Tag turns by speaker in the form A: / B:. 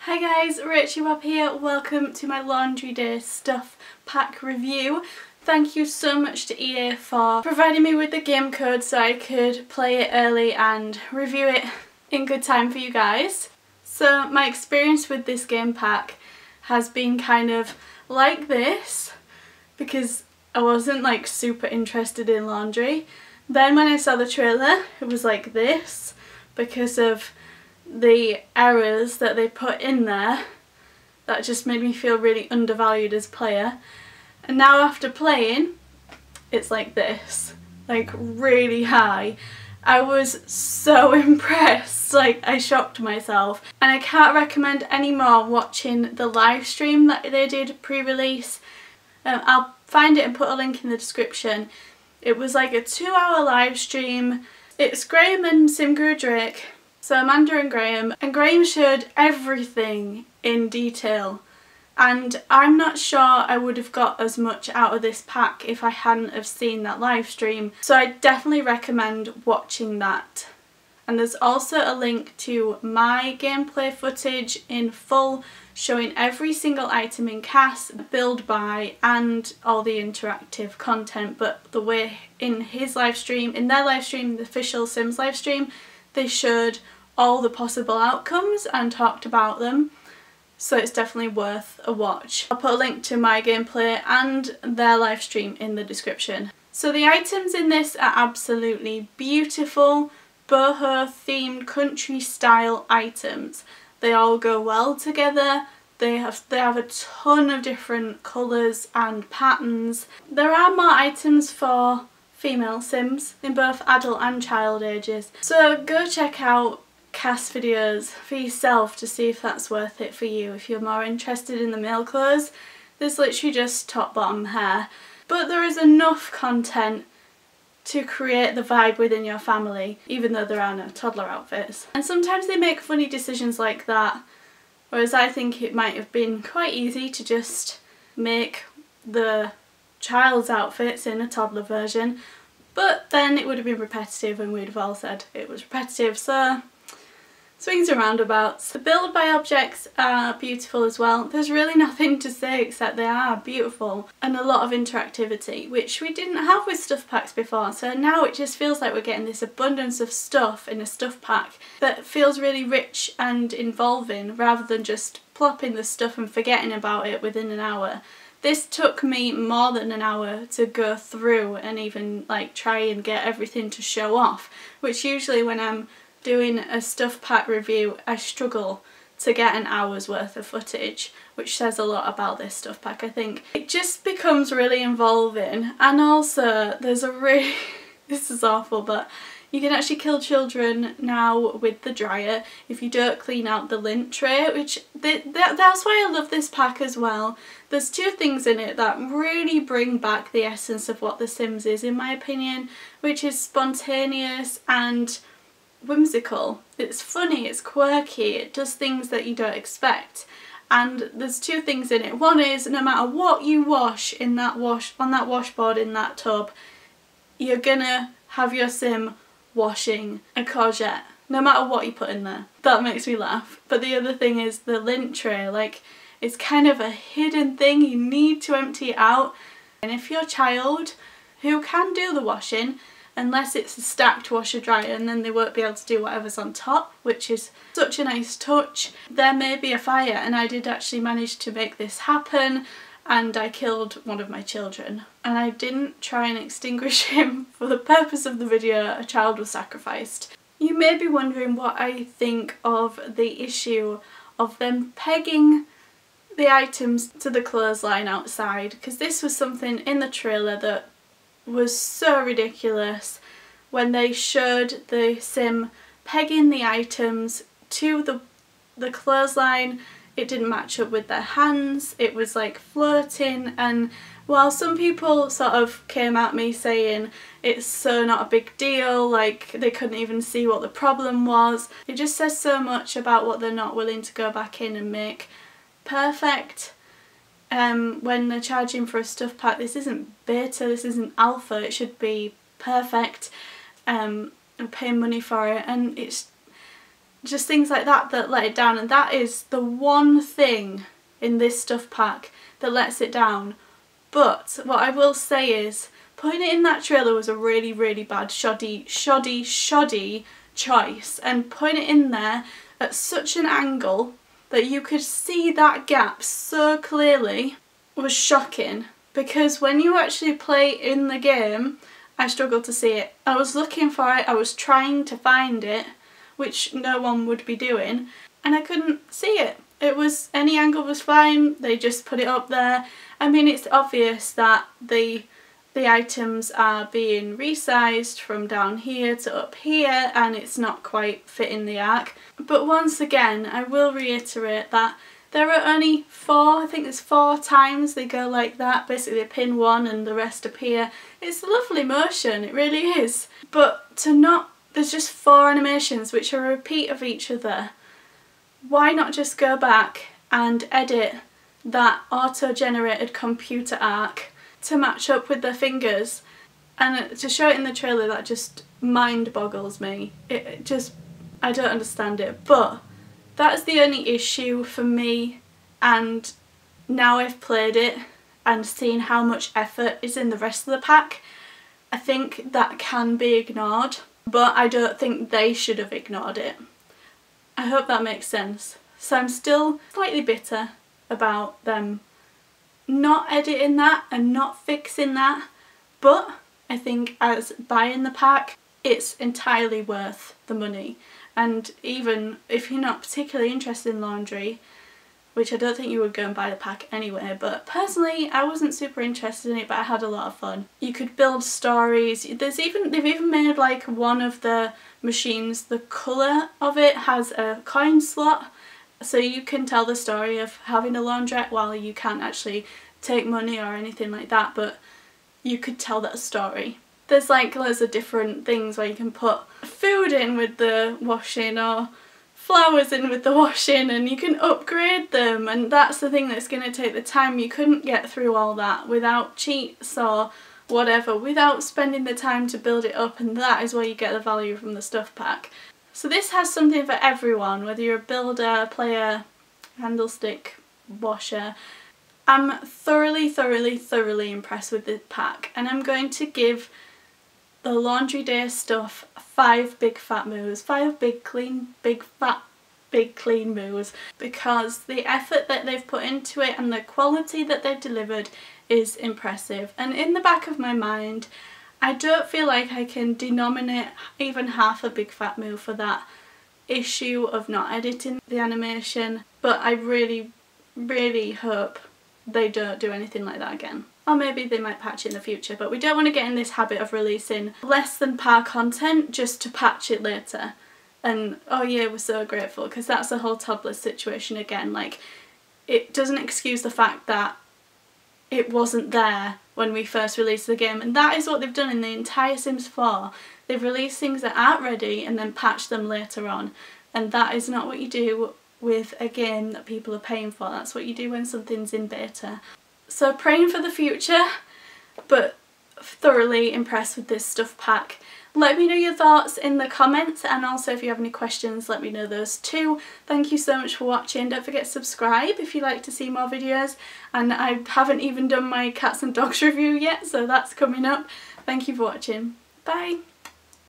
A: Hi guys, rachybop here. Welcome to my laundry day stuff pack review. Thank you so much to EA for providing me with the game code so I could play it early and review it in good time for you guys. So my experience with this game pack has been kind of like this because I wasn't like super interested in laundry. Then when I saw the trailer it was like this because of the errors that they put in there. That just made me feel really undervalued as a player. And now after playing, it's like this, like really high. I was so impressed, like I shocked myself. And I can't recommend any more watching the live stream that they did pre-release. I'll find it and put a link in the description. It was like a 2-hour live stream. It's Graham and Simguru Drake. So Amanda and Graham showed everything in detail, and I'm not sure I would have got as much out of this pack if I hadn't have seen that live stream, so I definitely recommend watching that. And there's also a link to my gameplay footage in full showing every single item in CAS, build by, and all the interactive content, but the way in his live stream, in their live stream, the official Sims live stream, they showed all the possible outcomes and talked about them, so it's definitely worth a watch. I'll put a link to my gameplay and their live stream in the description. So the items in this are absolutely beautiful, boho themed country style items. They all go well together. They have a ton of different colours and patterns. There are more items for female Sims in both adult and child ages, so go check out CAS videos for yourself to see if that's worth it for you. If you're more interested in the male clothes, there's literally just top bottom hair, but there is enough content to create the vibe within your family, even though there are no toddler outfits. And sometimes they make funny decisions like that, whereas I think it might have been quite easy to just make the child's outfits in a toddler version, but then it would have been repetitive and we'd have all said it was repetitive, so swings and roundabouts. The build by objects are beautiful as well. There's really nothing to say except they are beautiful, and a lot of interactivity, which we didn't have with stuff packs before, so now it just feels like we're getting this abundance of stuff in a stuff pack that feels really rich and involving rather than just plopping the stuff and forgetting about it within an hour. This took me more than an hour to go through and even like try and get everything to show off, which usually when I'm doing a stuff pack review I struggle to get an hour's worth of footage, which says a lot about this stuff pack. I think it just becomes really involving, and also there's a really this is awful, but you can actually kill children now with the dryer if you don't clean out the lint tray, which that's why I love this pack as well. There's two things in it that really bring back the essence of what The Sims is, in my opinion, which is spontaneous and whimsical. It's funny, it's quirky, it does things that you don't expect. And there's two things in it. One is no matter what you wash in that on that washboard in that tub, you're gonna have your Sim washing a courgette, no matter what you put in there. That makes me laugh. But the other thing is the lint tray, like it's kind of a hidden thing, you need to empty it out. And if your child, who can do the washing, unless it's a stacked washer dryer and then they won't be able to do whatever's on top, which is such a nice touch, there may be a fire, and I did actually manage to make this happen, and I killed one of my children. And I didn't try and extinguish him. For the purpose of the video, a child was sacrificed. You may be wondering what I think of the issue of them pegging the items to the clothesline outside, because this was something in the trailer that was so ridiculous. When they showed the Sim pegging the items to the clothesline, it didn't match up with their hands, it was like floating, and while some people sort of came at me saying it's so not a big deal, like they couldn't even see what the problem was, it just says so much about what they're not willing to go back in and make perfect. When they're charging for a stuff pack, this isn't beta, this isn't alpha, it should be perfect, and paying money for it, and it's just things like that that let it down, and that is the one thing in this stuff pack that lets it down. But what I will say is putting it in that trailer was a really, really bad shoddy choice, and putting it in there at such an angle that you could see that gap so clearly was shocking, because when you actually play in the game, I struggled to see it. I was looking for it, I was trying to find it, which no one would be doing, and I couldn't see it. It was, any angle was fine, they just put it up there. I mean, it's obvious that the items are being resized from down here to up here, and it's not quite fitting the arc. But once again, I will reiterate that there are only 4, I think there's 4 times they go like that. Basically they pin one and the rest appear. It's a lovely motion, it really is. But to not, there's just 4 animations which are a repeat of each other. Why not just go back and edit that auto-generated computer arc to match up with their fingers? And to show it in the trailer, that just mind boggles me. It just, I don't understand it. But that is the only issue for me, and now I've played it and seen how much effort is in the rest of the pack, I think that can be ignored, but I don't think they should have ignored it. I hope that makes sense. So I'm still slightly bitter about them not editing that and not fixing that, but I think as buying the pack, it's entirely worth the money. And even if you're not particularly interested in laundry, which I don't think you would go and buy the pack anyway, but personally I wasn't super interested in it, but I had a lot of fun. You could build stories. They've even made like one of the machines, the colour of it has a coin slot, so you can tell the story of having a laundrette while you can't actually take money or anything like that, but you could tell that story. There's like loads of different things where you can put food in with the washing or flowers in with the washing, and you can upgrade them, and that's the thing that's going to take the time. You couldn't get through all that without cheats or whatever, without spending the time to build it up, and that is where you get the value from the stuff pack. So this has something for everyone, whether you're a builder, player, candlestick washer. I'm thoroughly impressed with this pack, and I'm going to give the Laundry Day stuff 5 big fat moves, 5 big clean moves, because the effort that they've put into it and the quality that they've delivered is impressive. And in the back of my mind, I don't feel like I can denominate even half a big fat move for that issue of not editing the animation, but I really hope they don't do anything like that again. Or maybe they might patch it in the future, but we don't want to get in this habit of releasing less than par content just to patch it later. And oh yeah, we're so grateful, because that's the whole toddler situation again. Like, it doesn't excuse the fact that it wasn't there when we first released the game, and that is what they've done in the entire Sims 4. They've released things that aren't ready and then patched them later on, and that is not what you do with a game that people are paying for. That's what you do when something's in beta. So praying for the future, but thoroughly impressed with this stuff pack. Let me know your thoughts in the comments, and also if you have any questions, let me know those too. Thank you so much for watching. Don't forget to subscribe if you'd like to see more videos, and I haven't even done my cats and dogs review yet, so that's coming up. Thank you for watching. Bye!